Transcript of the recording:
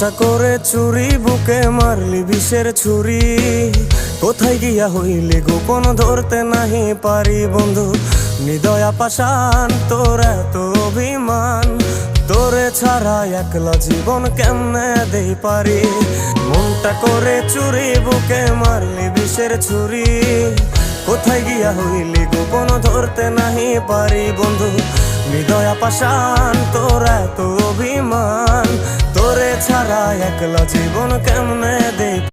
মনটা করে চুরি বুকে মারলি বিষের ছুরি। কোথায় গিয়া হইলি গোপন ধরতে নাহি পারি বন্ধু। হৃদয়া পাষাণ তোর এত অভিমান, তোরে ছাড়া একলা জীবন কেমনে দেই পারি। মনটা করে চুরি বুকে মারলি বিষের ছুরি। কোথায় গিয়া হইলি গোপন ধরতে নাহি পারি বন্ধু। হৃদয়া পাষাণ তোর এত অভিমান, তোরে ছাড়া একলা জীবন কেমনে দেই